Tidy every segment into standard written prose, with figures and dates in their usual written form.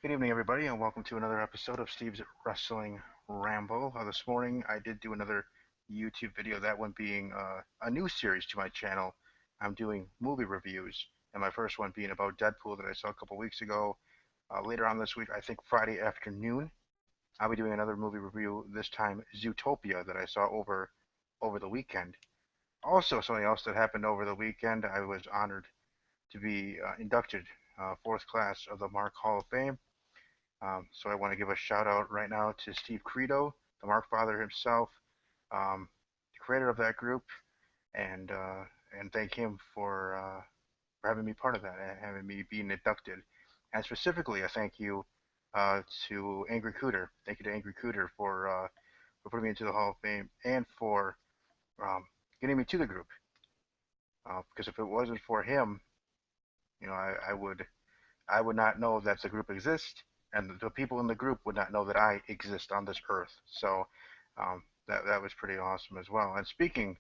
Good evening, everybody, and welcome to another episode of Steve's Wrestling Ramble. This morning, I did do another YouTube video, that one being a new series to my channel. I'm doing movie reviews, and my first one being about Deadpool that I saw a couple weeks ago. Later on this week, I think Friday afternoon, I'll be doing another movie review, this time Zootopia, that I saw over the weekend. Also, something else that happened over the weekend, I was honored to be inducted fourth class of the Mark Hall of Fame. So I want to give a shout out right now to Steve Credo, the Mark Father himself, the creator of that group, and uh, and thank him for having me part of that and having me being inducted. And specifically, a thank you to Angry Cooter. Thank you to Angry Cooter for putting me into the Hall of Fame and for getting me to the group. Because if it wasn't for him, I would not know that the group exists, and the people in the group would not know that I exist on this earth. So that was pretty awesome as well. And speaking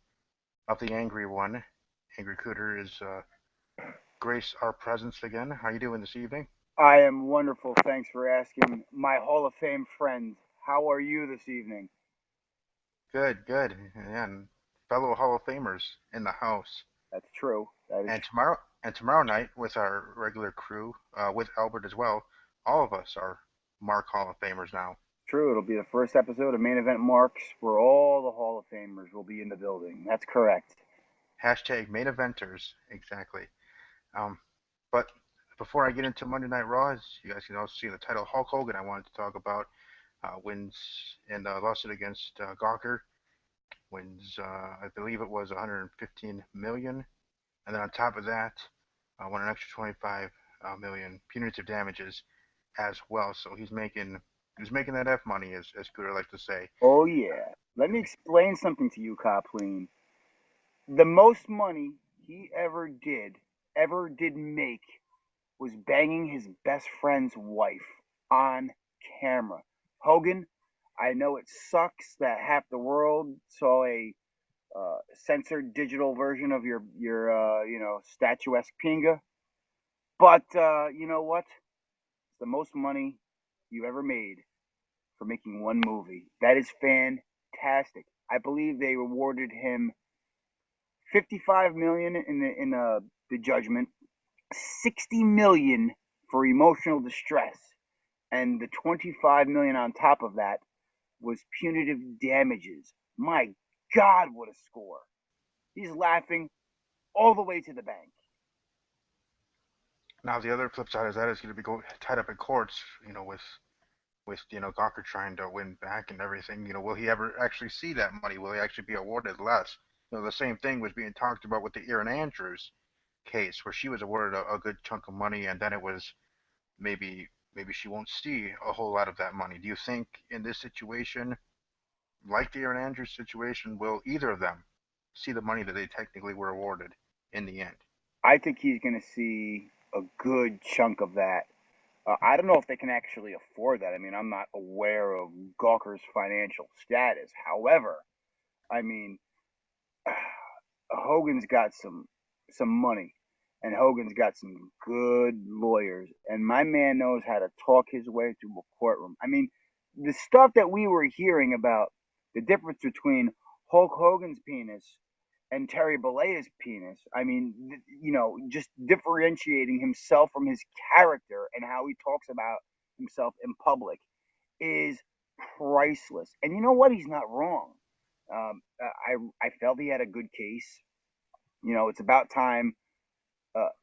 of the angry one, Angry Cooter is grace our presence again. How you doing this evening? I am wonderful. Thanks for asking. My Hall of Fame friend, how are you this evening? Good, good. And fellow Hall of Famers in the house. That's true. That is And tomorrow night with our regular crew, with Albert as well, all of us are Mark Hall of Famers now. true. It'll be the first episode of Main Event Marks where all the Hall of Famers will be in the building. That's correct. Hashtag main eventers, exactly. Um, but before I get into Monday Night Raw, as you guys can also see the title, Hulk Hogan, I wanted to talk about wins in the lawsuit against Gawker. Wins, I believe it was 115 million, and then on top of that, won an extra 25 million punitive damages as well. So he's making that F money, as Cooter likes to say. Oh, yeah. Let me explain something to you, Copleen. The most money he ever did make, was banging his best friend's wife on camera. Hogan, I know it sucks that half the world saw a censored digital version of your statuesque pinga. But you know what? It's the most money you ever made for making one movie. That is fantastic. I believe they awarded him 55 million in the judgment, 60 million for emotional distress, and the 25 million on top of that was punitive damages. My God, what a score! He's laughing all the way to the bank. Now the other flip side is that is going to be tied up in courts, with Gawker trying to win back and everything. Will he ever actually see that money? Will he actually be awarded less? The same thing was being talked about with the Erin Andrews case, where she was awarded a good chunk of money, and then it was maybe she won't see a whole lot of that money. Do you think in this situation, like the Erin Andrews situation, will either of them see the money that they technically were awarded in the end? I think he's going to see a good chunk of that. I don't know if they can actually afford that. I mean, I'm not aware of Gawker's financial status. However, I mean, Hogan's got some money, and Hogan's got some good lawyers, and my man knows how to talk his way through a courtroom. I mean, the stuff that we were hearing about the difference between Hulk Hogan's penis and Terry Bollea's penis. I mean, just differentiating himself from his character and how he talks about himself in public is priceless. And you know what? He's not wrong. I felt he had a good case. It's about time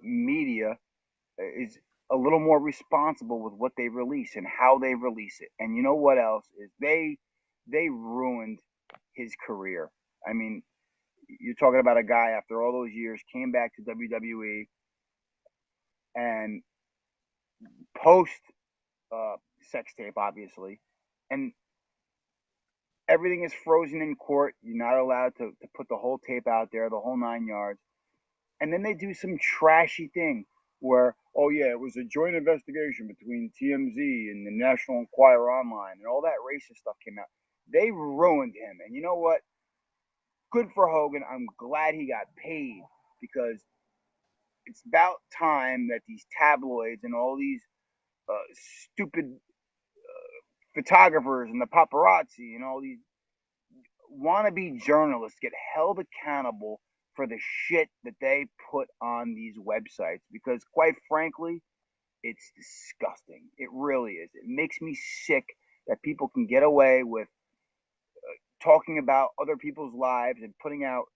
media is a little more responsible with what they release and how they release it. And you know what else is they ruined his career. I mean, you're talking about a guy after all those years came back to WWE and post sex tape, obviously, and everything is frozen in court. You're not allowed to put the whole tape out there, the whole 9 yards. And then they do some trashy thing where, oh yeah, it was a joint investigation between TMZ and the National Enquirer Online, and all that racist stuff came out. They ruined him. And you know what? Good for Hogan. I'm glad he got paid, because it's about time that these tabloids and all these stupid photographers and the paparazzi and all these wannabe journalists get held accountable for the shit that they put on these websites because, quite frankly, it's disgusting. It really is. It makes me sick that people can get away with talking about other people's lives and putting out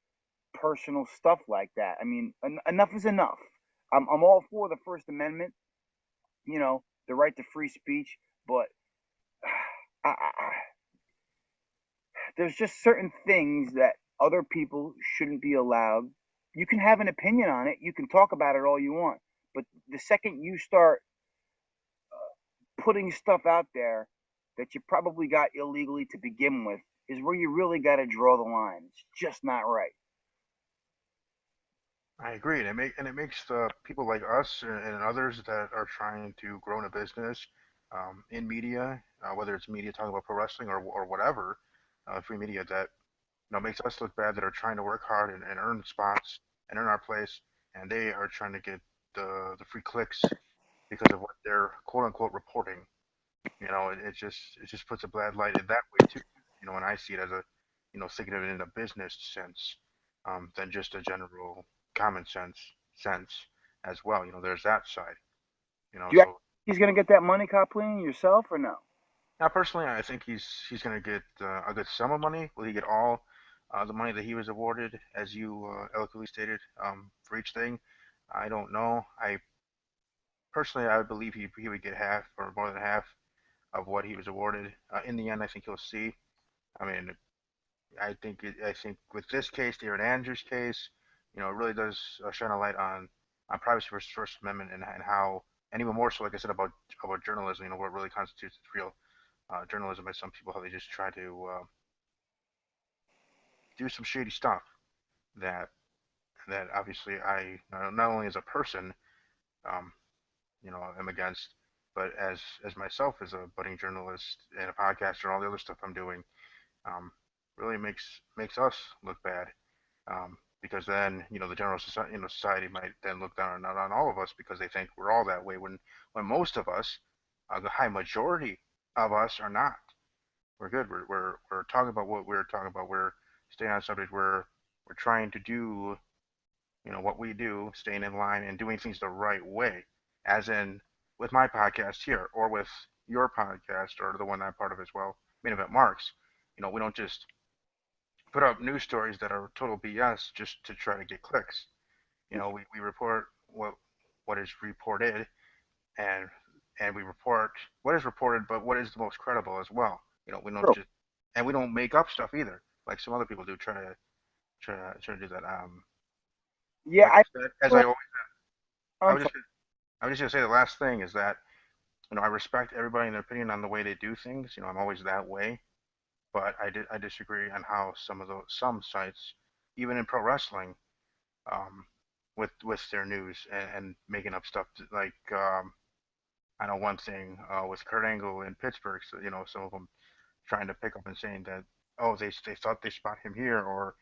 personal stuff like that. I mean, enough is enough. I'm all for the First Amendment, the right to free speech, but there's just certain things that other people shouldn't be allowed. You can have an opinion on it, you can talk about it all you want, but the second you start putting stuff out there that you probably got illegally to begin with is where you really got to draw the line. It's just not right. I agree, and it makes the people like us and others that are trying to grow in a business, in media, whether it's media talking about pro wrestling or whatever, free media, that makes us look bad, that are trying to work hard and earn spots and earn our place, and they are trying to get the free clicks because of what they're quote unquote reporting. It just puts a bad light in that way too. And I see it as a thinking of it in a business sense, than just a general common sense as well. There's that side. Do you think So he's going to get that money, Copland, yourself, or no? now personally, I think he's going to get a good sum of money. Will he get all the money that he was awarded, as you eloquently stated, for each thing? I don't know. I would believe he would get half or more than half of what he was awarded. In the end, I think he'll see. I mean, I think with this case, the Aaron Andrews case, it really does shine a light on privacy versus First Amendment, and how, and even more so, like I said, about journalism. What really constitutes real journalism by some people, how they just try to do some shady stuff that obviously I, not only as a person, um, am against, but as myself as a budding journalist and a podcaster and all the other stuff I'm doing, um, really makes us look bad, because then the general society, society might then look down on all of us because they think we're all that way, when most of us, the high majority of us, are not. We're good. We're talking about what we're talking about. We're staying on subject. We're trying to do what we do, staying in line and doing things the right way, as in with my podcast here, or with your podcast, or the one I'm part of as well, Main Event Marks. We don't just put up news stories that are total BS just to try to get clicks. We report what is reported, and we report what is reported, but what is the most credible as well. We don't True. just, and we don't make up stuff either, like some other people do. Try to do that. Yeah, Like I said, as I always, I I'm was sorry. just I was just gonna say the last thing is that I respect everybody and their opinion on the way they do things. I'm always that way, but I disagree on how some sites, even in pro wrestling, um, with their news, and making up stuff like, I know one thing, with Kurt Angle in Pittsburgh. So, some of them trying to pick up and saying that, oh, they thought they spot him here, or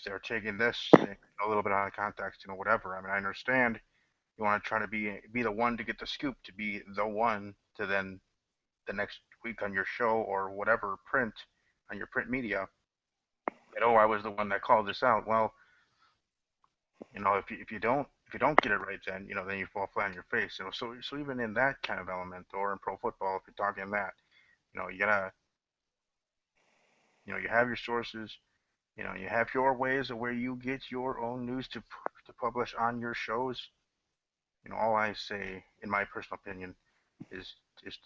they're taking this thing a little bit out of context, whatever. I mean, I understand you want to try to be the one to get the scoop, to be the one to then the next week on your show or whatever, print on your print media, that, oh, I was the one that called this out. Well, if you don't get it right, then then you fall flat on your face. So even in that kind of element, or in pro football, if you're talking that, you gotta, you have your sources, you have your ways of where you get your own news to publish on your shows. All I say, in my personal opinion, is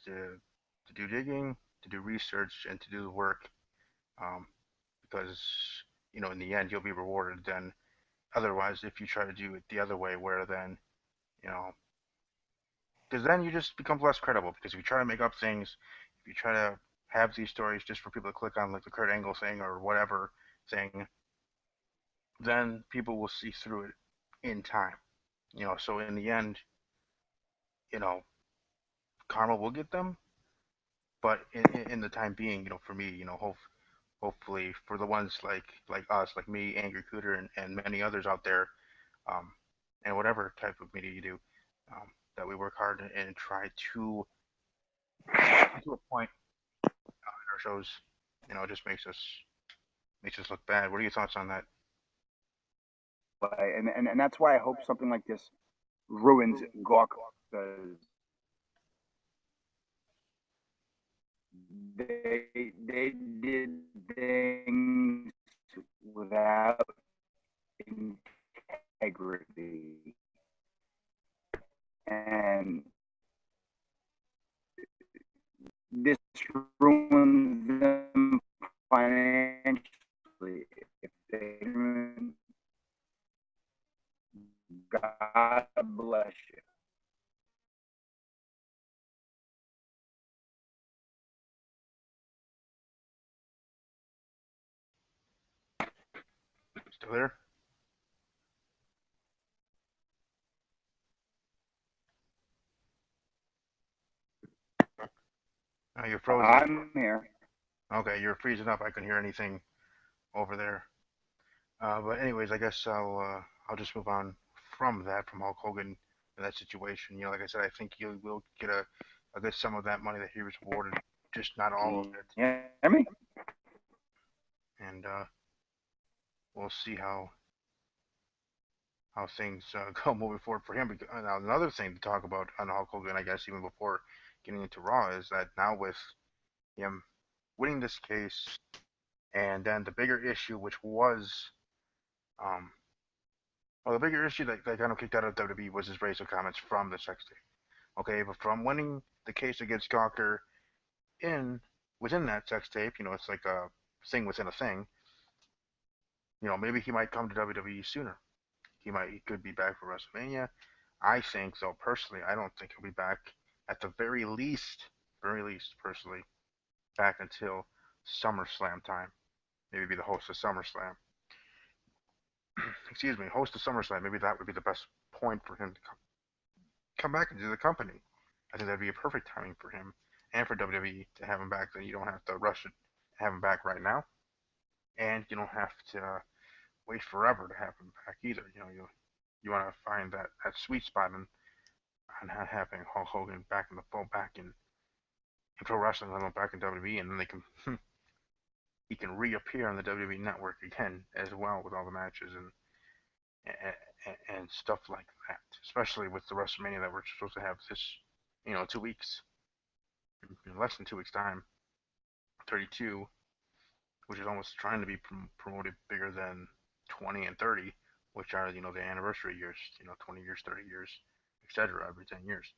to do digging, to do research, and to do the work, um, because in the end you'll be rewarded. Then otherwise, if you try to do it the other way, where then, you know because then you just become less credible. Because if you try to make up things, if you try to have these stories just for people to click on, like the Kurt Angle thing or whatever thing, then people will see through it in time. So in the end, you know, karma will get them. But in the time being, for me, hopefully for the ones like us, like me, Angry Cooter, and many others out there, um, and whatever type of media you do, that we work hard and try to get to a point in our shows. It just makes us look bad. What are your thoughts on that? And that's why I hope something like this ruins Gawk, because they did things without integrity, and this ruins them financially. If they, God bless you. Still there? You're frozen. I'm here. Okay, you're freezing up. I couldn't hear anything over there. But anyways, I guess I'll just move on from that, from Hulk Hogan and that situation. Like I said, I think you will get a good sum of that money that he was awarded, just not all of Can it. you hear me? And we'll see how things go moving forward for him. Now, another thing to talk about on Hulk Hogan, I guess, even before getting into Raw, is that now with him winning this case, and then the bigger issue, which was, um, well, the bigger issue that kind of kicked out of WWE was his racial comments from the sex tape. Okay, but from winning the case against Gawker in within that sex tape, it's like a thing within a thing. Maybe he might come to WWE sooner. He could be back for WrestleMania. I think so personally. I don't think he'll be back at the very least personally, back until SummerSlam time. Maybe be the host of SummerSlam. Excuse me, host of SummerSlam. Maybe that would be the best point for him to come back into the company. I think that'd be a perfect timing for him and for WWE to have him back. Then you don't have to rush it, have him back right now, and you don't have to wait forever to have him back either. You want to find that sweet spot on having Hulk Hogan back in the fold, back in pro wrestling, back in WWE, and then they can he can reappear on the WWE network again as well with all the matches and stuff like that. Especially with the WrestleMania that we're supposed to have this, 2 weeks, in less than 2 weeks time, 32, which is almost trying to be promoted bigger than 20 and 30, which are the anniversary years, 20 years, 30 years, etc. Every 10 years.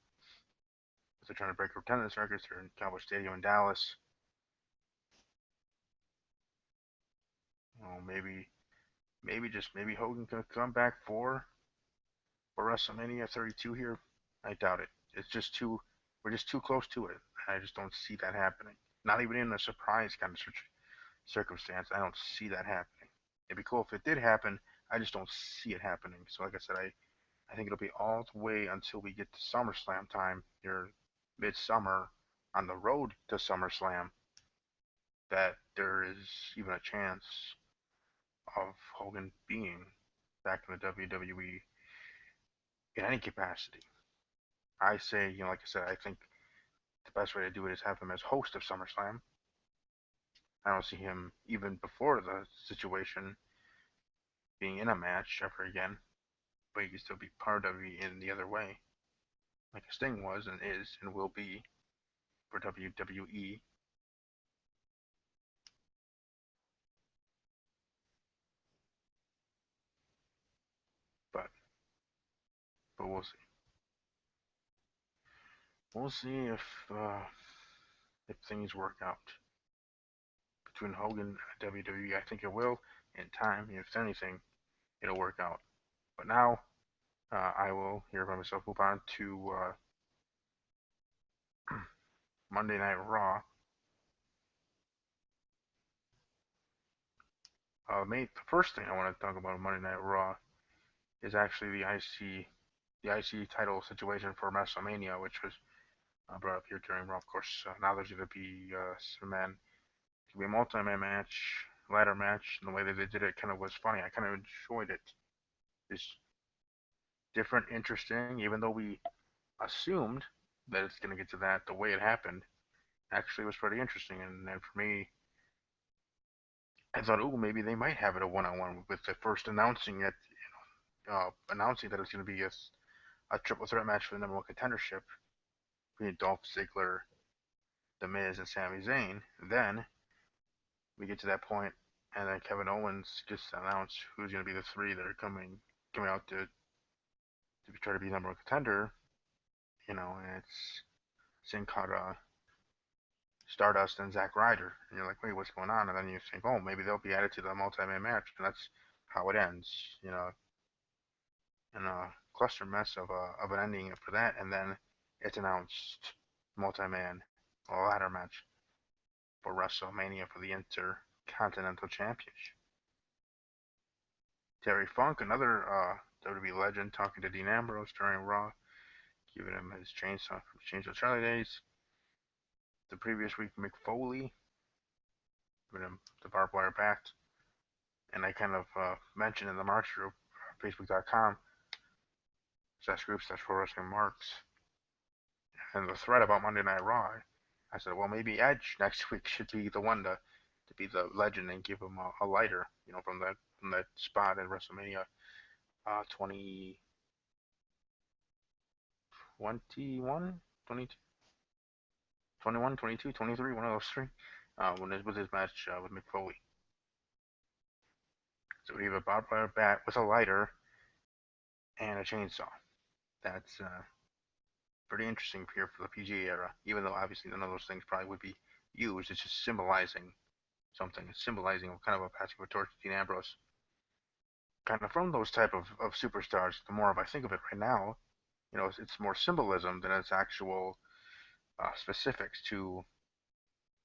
So they're trying to break attendance records. They're in Cowboy Stadium in Dallas. Maybe Hogan can come back for WrestleMania 32 here. I doubt it. It's just too we're just too close to it. I just don't see that happening. Not even in a surprise kind of circumstance. I don't see that happening. It'd be cool if it did happen. I just don't see it happening. So like I said, I think it'll be all the way until we get to SummerSlam time here, midsummer, on the road to SummerSlam, that there is even a chance of Hogan being back in the WWE in any capacity. I say, like I said, I think the best way to do it is have him as host of SummerSlam. I don't see him even before the situation being in a match ever again, but he can still be part of it in the other way, like Sting was and is and will be for WWE. But we'll see. We'll see if things work out between Hogan and WWE. I think it will in time. If anything, it'll work out. But now I will here by myself move on to Monday Night Raw. The first thing I want to talk about on Monday Night Raw is actually the IC title situation for WrestleMania, which was brought up here during Raw. Of course, now there's going to be some man, it could be a multi-man match, ladder match, and the way that they did it kind of was funny. I kind of enjoyed it. It's different, interesting, even though we assumed that it's going to get to that, the way it happened actually was pretty interesting. And for me, I thought, oh, maybe they might have it a one-on-one with the first announcing that it's going to be a triple threat match for the number one contendership between Dolph Ziggler, The Miz, and Sami Zayn. Then we get to that point, and then Kevin Owens just announced who's going to be the three that are coming out to try to be number one contender. And it's Sin Cara, Stardust, and Zack Ryder. And you're like, wait, what's going on? And then you think, oh, maybe they'll be added to the multi-man match, and that's how it ends. In a cluster mess of an ending for that, and then it's announced multi-man ladder match for WrestleMania for the Intercontinental Championship. Terry Funk, another WWE legend, talking to Dean Ambrose during Raw, giving him his chainsaw from Chainsaw Charlie days. The previous week, Mick Foley, giving him the barbed wire bat. And I kind of mentioned in the Marks group, facebook.com, /group/Pro Wrestling Marks, and the thread about Monday Night Raw. I said, well, maybe Edge next week should be the one to be the legend and give him a lighter, from that spot at WrestleMania 2021, 22, 21, 22, 23, one of those three, with his match with Mick Foley. So we have a barbed wire bat with a lighter and a chainsaw. That's pretty interesting here for the PG era, even though obviously none of those things probably would be used. It's just symbolizing something. It's symbolizing kind of a passing of a torch to Dean Ambrose. Kind of from those type of superstars, the more I think of it right now, it's more symbolism than it's actual specifics to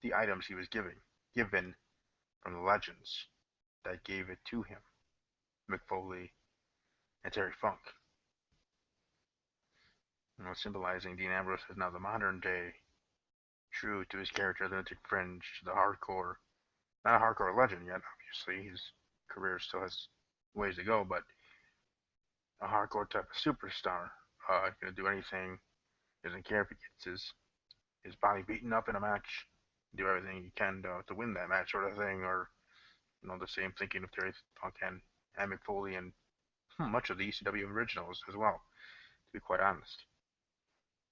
the items he was given from the legends that gave it to him, Mick Foley and Terry Funk. Symbolizing Dean Ambrose as now the modern day, true to his character, the Lunatic Fringe, the hardcore, not a hardcore legend yet, obviously, his career still has ways to go, but a hardcore type of superstar, gonna do anything, doesn't care if he gets his body beaten up in a match, do everything he can to win that match, sort of thing, or the same thinking of Terry Funk and Mick Foley and much of the ECW originals as well, to be quite honest.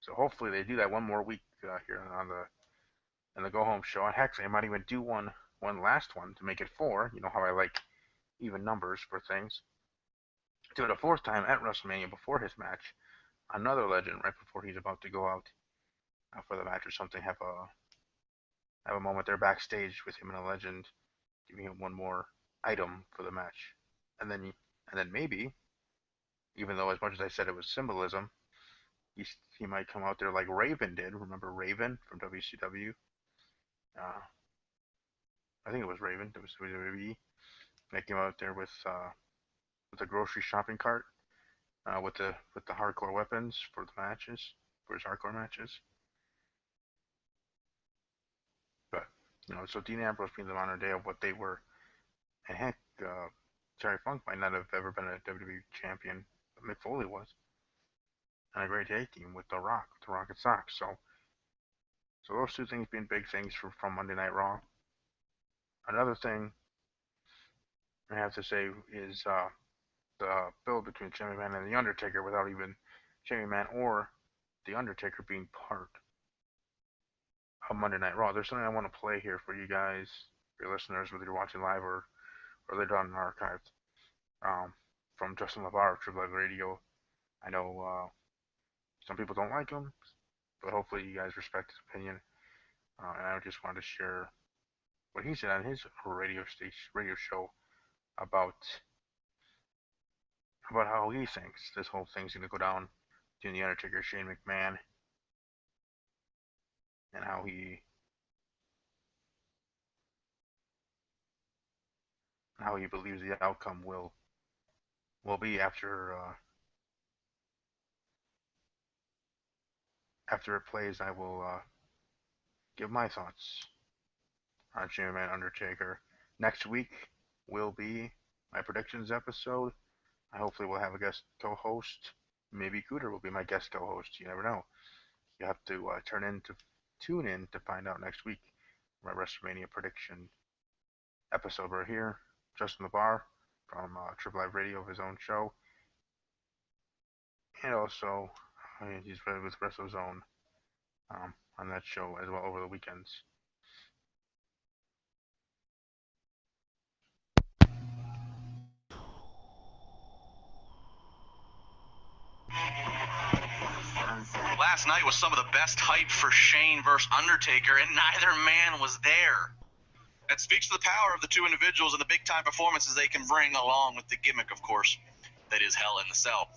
So hopefully they do that one more week here on the go home show. And heck, they might even do one last one to make it four. You know how I like even numbers for things. Do it a fourth time at WrestleMania before his match. Another legend right before he's about to go out for the match or something. Have a moment there backstage with him and a legend, giving him one more item for the match, and then maybe, even though as much as I said it was symbolism, he might come out there like Raven did. Remember Raven from WCW? Uh, I think it was Raven. It was WWE. They came out there with a grocery shopping cart with the hardcore weapons for the matches, for his hardcore matches. But so Dean Ambrose being the modern day of what they were, and heck, Terry Funk might not have ever been a WWE champion, but Mick Foley was, and a great tag team with The Rock and Sox. So those two things being big things from Monday Night Raw. Another thing I have to say is the build between Shane McMahon and The Undertaker without even Shane McMahon or The Undertaker being part of Monday Night Raw. There's something I want to play here for you guys, for your listeners, whether you're watching live or later on in archived, from Justin LeVar of Triple H Radio. I know some people don't like him, but hopefully you guys respect his opinion. And I just wanted to share what he said on his radio show about how he thinks this whole thing's going to go down between The Undertaker and Shane McMahon, and how he believes the outcome will be after it plays. I will give my thoughts on Shane McMahon Undertaker. Next week will be my predictions episode. I hopefully will have a guest co-host maybe Cooter will be my guest co-host. You never know. You have to tune in to find out next week. My WrestleMania prediction episode right here. Justin the Bar from Triple Live Radio, his own show, and also he's with WrestleZone on that show as well over the weekends. Last night was some of the best hype for Shane versus Undertaker, and neither man was there. That speaks to the power of the two individuals and the big-time performances they can bring, along with the gimmick, of course, that is Hell in the Cell.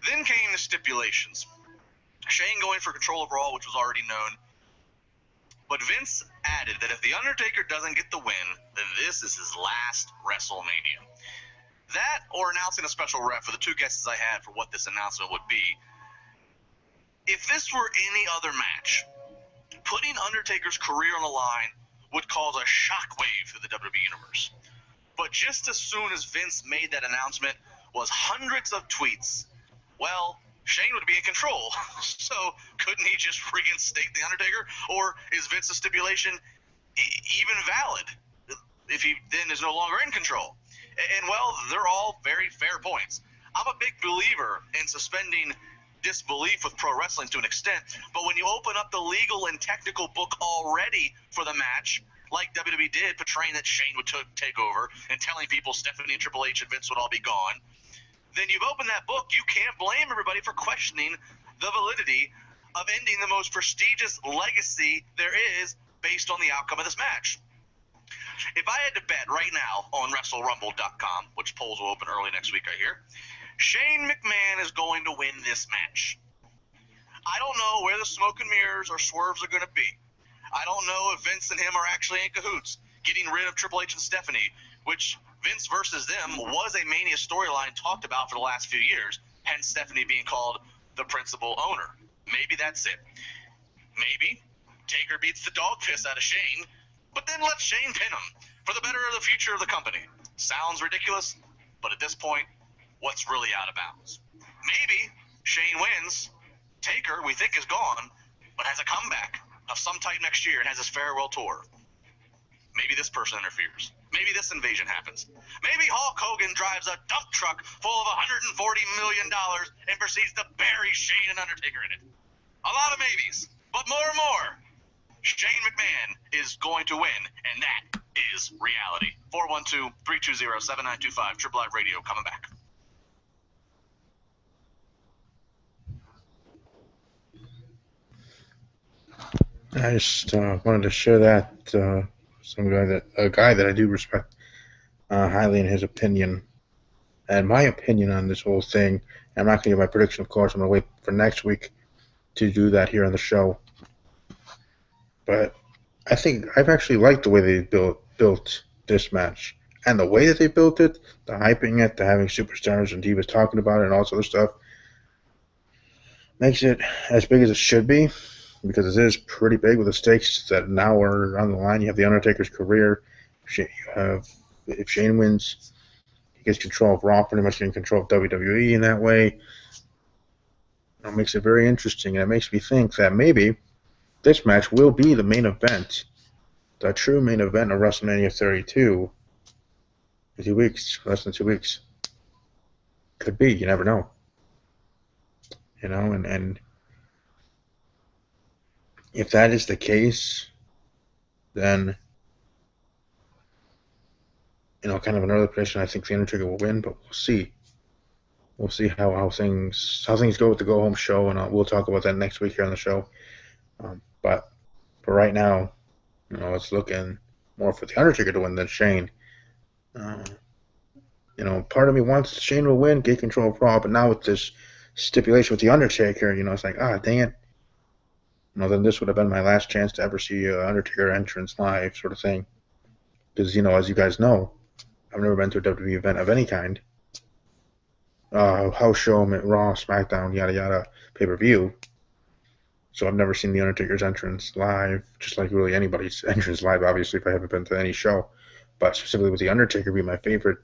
Then came the stipulations. Shane going for control of Raw, which was already known. But Vince added that if The Undertaker doesn't get the win, then this is his last WrestleMania. That, or announcing a special ref for the two guesses I had for what this announcement would be. If this were any other match, putting Undertaker's career on the line would cause a shockwave through the WWE Universe. But just as soon as Vince made that announcement was hundreds of tweets. Well, Shane would be in control, so couldn't he just reinstate The Undertaker? Or is Vince's stipulation even valid if he then is no longer in control? And well, they're all very fair points. I'm a big believer in suspending disbelief with pro wrestling to an extent, but when you open up the legal and technical book already for the match, like WWE did, portraying that Shane would take over and telling people Stephanie and Triple H and Vince would all be gone, then you've opened that book. You can't blame everybody for questioning the validity of ending the most prestigious legacy there is based on the outcome of this match. If I had to bet right now on WrestleRumble.com, which polls will open early next week, I hear, Shane McMahon is going to win this match. I don't know where the smoke and mirrors or swerves are going to be. I don't know if Vince and him are actually in cahoots, getting rid of Triple H and Stephanie, which Vince versus them was a Mania storyline talked about for the last few years, hence Stephanie being called the principal owner. Maybe that's it. Maybe Taker beats the dog piss out of Shane, but then let Shane pin him for the better of the future of the company. Sounds ridiculous, but at this point, what's really out of bounds? Maybe Shane wins, Taker, we think, is gone, but has a comeback of some type next year and has his farewell tour. Maybe this person interferes. Maybe this invasion happens. Maybe Hulk Hogan drives a dump truck full of $140 million and proceeds to bury Shane and Undertaker in it. A lot of maybes, but more and more. Shane McMahon is going to win, and that is reality. 412-320-7925, Triple Live Radio, coming back. I just wanted to share that a guy that I do respect highly in his opinion, and my opinion on this whole thing. I'm not going to give my prediction, of course. I'm going to wait for next week to do that here on the show. But I think I've actually liked the way they built this match, and the way that they built it, the hyping it, the having superstars and divas talking about it, and all this other stuff, makes it as big as it should be. Because it is pretty big with the stakes that now are on the line. You have The Undertaker's career. If Shane wins, he gets control of Raw, pretty much getting control of WWE in that way. It makes it very interesting, and it makes me think that maybe this match will be the main event, the true main event of WrestleMania 32 in 2 weeks, less than 2 weeks. Could be, you never know. And if that is the case, then kind of another prediction. I think the Undertaker will win, but we'll see. We'll see how things go with the go home show, and we'll talk about that next week here on the show. But for right now, it's looking more for the Undertaker to win than Shane. Part of me wants Shane to win, get control of Raw, but now with this stipulation with the Undertaker, it's like, dang it. Then this would have been my last chance to ever see Undertaker entrance live, sort of thing. Because, as you guys know, I've never been to a WWE event of any kind. House show, Raw, SmackDown, yada yada, pay-per-view. So I've never seen The Undertaker's entrance live, just like really anybody's entrance live, obviously, if I haven't been to any show. But specifically with The Undertaker being my favorite,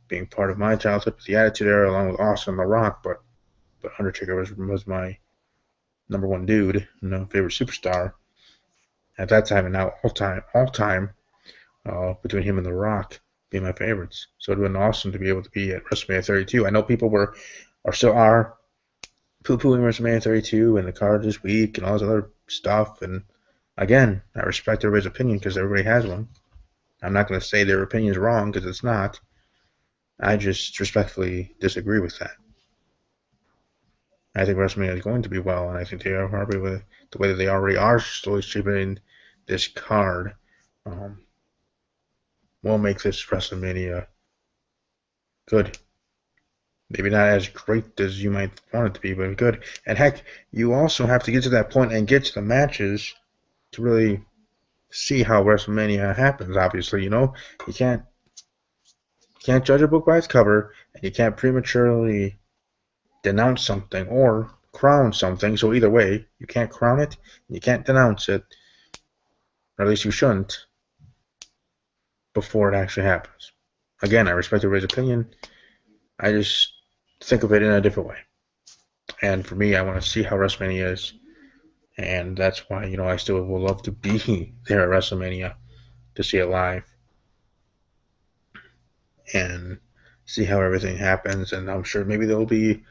being part of my childhood with the Attitude Era, along with Austin and The Rock. But but Undertaker was my number one dude, favorite superstar at that time, and now all time, between him and The Rock being my favorites. So it would have been awesome to be able to be at WrestleMania 32. I know people still are poo-pooing WrestleMania 32 and the card this week and all this other stuff. And again, I respect everybody's opinion because everybody has one. I'm not going to say their opinion is wrong because it's not. I just respectfully disagree with that. I think WrestleMania is going to be well, and I think they are happy with the way that they already are slowly shaping this card. Will make this WrestleMania good. Maybe not as great as you might want it to be, but good. And heck, you also have to get to that point and get to the matches to really see how WrestleMania happens. Obviously, you can't judge a book by its cover, and you can't prematurely denounce something or crown something. So either way, you can't crown it, and you can't denounce it, or at least you shouldn't, before it actually happens. Again, I respect everybody's opinion. I just think of it in a different way. And for me, I want to see how WrestleMania is. And that's why, I still would love to be there at WrestleMania to see it live and see how everything happens. And I'm sure maybe there'll be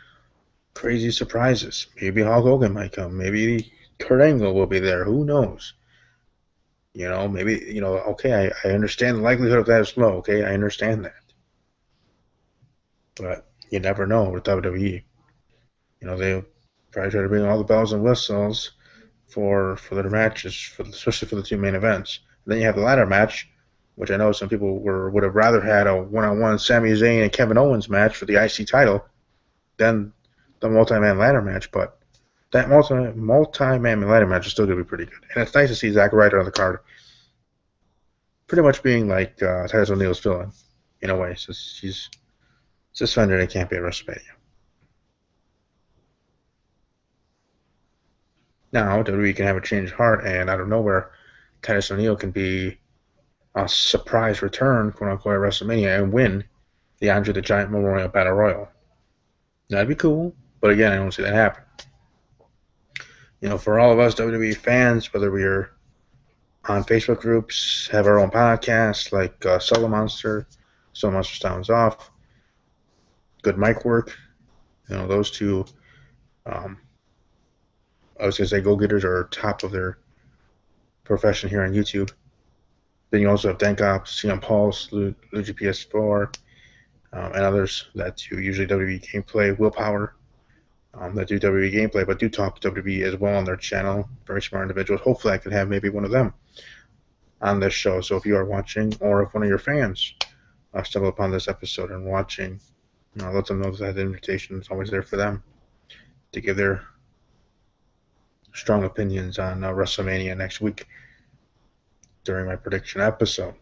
crazy surprises. Maybe Hulk Hogan might come. Maybe Kurt Angle will be there. Who knows? Maybe, okay, I understand the likelihood of that is low. Okay, I understand that. But you never know with WWE. They probably try to bring all the bells and whistles for their matches, especially for the two main events. And then you have the ladder match, which I know some people would have rather had a one-on-one Sami Zayn and Kevin Owens match for the IC title than the multi-man ladder match. But that multi-man ladder match is still going to be pretty good. And it's nice to see Zack Ryder on the card, pretty much being like Titus O'Neil's villain in a way, since he's suspended and can't be at WrestleMania. Now, WWE can have a change of heart, and out of nowhere, Titus O'Neil can be a surprise return, quote-unquote, at WrestleMania and win the Andre the Giant Memorial Battle Royal. That'd be cool, but again, I don't see that happen. For all of us WWE fans, whether we're on Facebook groups, have our own podcasts like Solo Monster Sounds Off, Good Mic Work, those two, I was going to say go-getters are top of their profession here on YouTube. Then you also have Dankop, CM Pulse, LuGPS4, and others that do usually WWE gameplay, Willpower, that do WWE gameplay, but do talk WWE as well on their channel. Very smart individuals. Hopefully I could have maybe one of them on this show. So if you are watching, or if one of your fans stumble upon this episode and watching, let them know that the invitation is always there for them to give their strong opinions on WrestleMania next week during my prediction episode.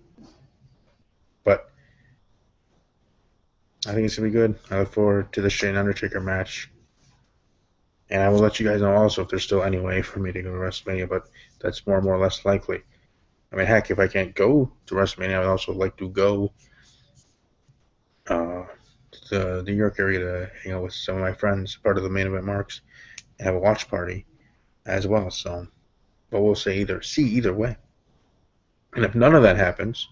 But I think it's going to be good. I look forward to the Shane Undertaker match. And I will let you guys know also if there's still any way for me to go to WrestleMania, but that's more or less likely. I mean, heck, if I can't go to WrestleMania, I would also like to go to the New York area to hang out with some of my friends, part of the Main Event Marks, and have a watch party as well. So, but we'll see either way. And if none of that happens,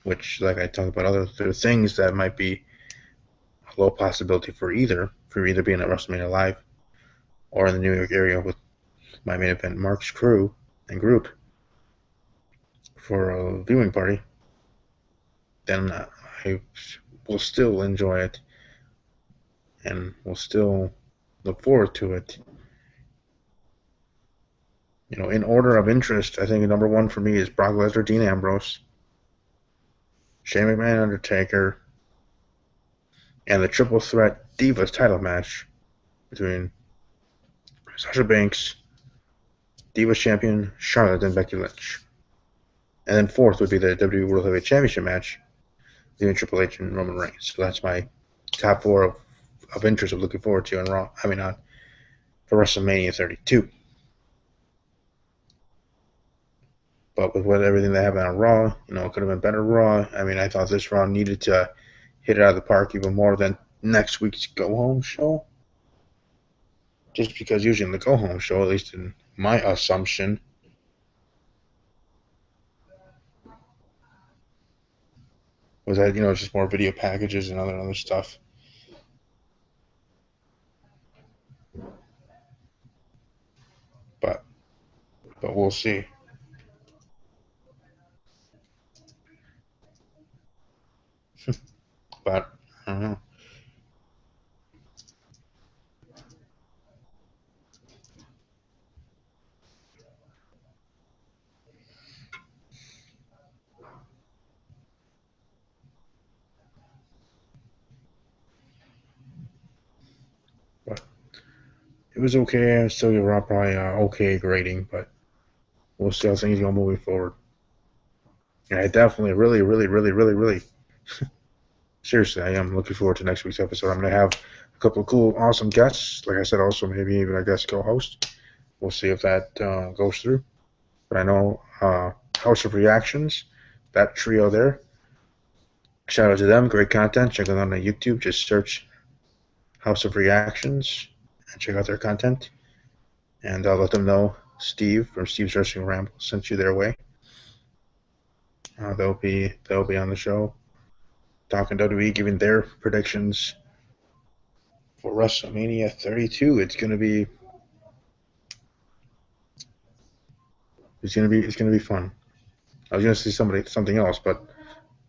which, like I talked about, other things that might be a low possibility for either being at WrestleMania Live or in the New York area with my Main Event Marks crew and group for a viewing party, then I will still enjoy it and will still look forward to it. In order of interest, I think number one for me is Brock Lesnar, Dean Ambrose, Shane McMahon, Undertaker, and the triple threat Divas title match between Sasha Banks, Divas champion Charlotte, and Becky Lynch. And then fourth would be the WWE World Heavyweight Championship match between Triple H and Roman Reigns. So that's my top four of interest of looking forward to for WrestleMania 32. But with everything that happened on Raw, it could have been better Raw. I mean, I thought this Raw needed to hit it out of the park even more than next week's Go Home show. just because usually in the go home show, at least in my assumption, was that it's just more video packages and other stuff. But we'll see. But I don't know. But it was okay. I still give Raw probably okay grading, but we'll see how things go moving forward. And I definitely, really, really, really, really, really, seriously, I am looking forward to next week's episode. I'm going to have a couple of cool, awesome guests. Like I said, also maybe even a guest co-host. We'll see if that goes through. But I know House of Reactions, that trio there. Shout out to them. Great content. Check them out on YouTube. Just search House of Reactions and check out their content. And I'll let them know Steve from Steve's Wrestling Ramble sent you their way. They'll be on the show talking WWE, giving their predictions for WrestleMania 32. It's gonna be fun. I was gonna say something else, but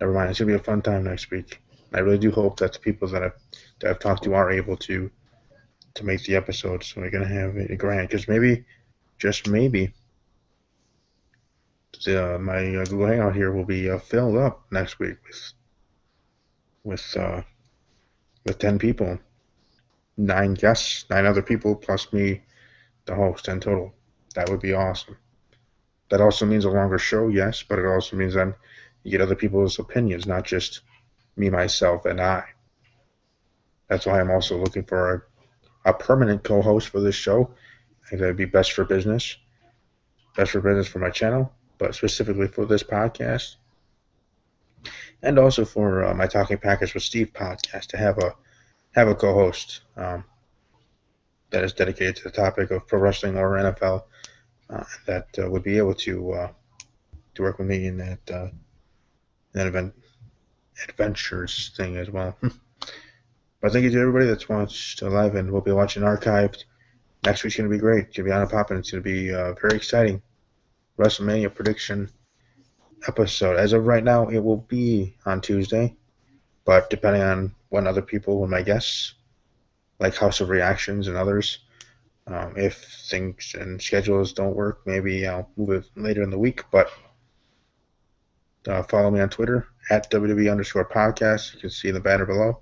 never mind. It's gonna be a fun time next week. I really do hope that the people that I've talked to are able to make the episode. So we're gonna have a grand, because maybe, just maybe, my Google Hangout here will be filled up next week with 10 people, 9 guests, 9 other people plus me, the host, 10 total. That would be awesome. That also means a longer show, yes, but it also means then you get other people's opinions, not just me, myself, and I. That's why I'm also looking for a permanent co-host for this show. I think that would be best for business for my channel, but specifically for this podcast, and also for my Talking Package with Steve podcast, to have a co-host that is dedicated to the topic of pro wrestling or NFL, that would be able to work with me in that adventures thing as well. But thank you to everybody that's watched live and will be watching archived. Next week's going to be great. It's going to be on and popping. It's going to be very exciting WrestleMania prediction episode. As of right now, it will be on Tuesday, but depending on when other people, when my guests, like House of Reactions and others, if things and schedules don't work, maybe I'll move it later in the week. But follow me on Twitter at WWE_podcast. You can see the banner below.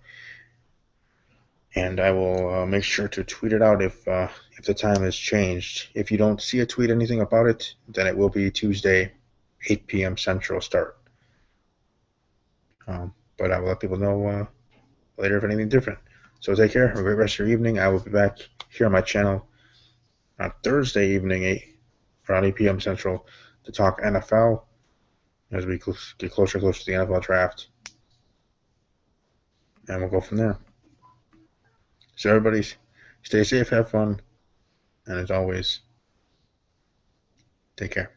And I will make sure to tweet it out if the time has changed. If you don't see a tweet anything about it, then it will be Tuesday, 8 p.m. Central start. But I will let people know later if anything different. So take care. Have a great rest of your evening. I will be back here on my channel on Thursday evening, around 8 p.m. Central, to talk NFL as we get closer and closer to the NFL draft. And we'll go from there. So everybody, stay safe, have fun, and as always, take care.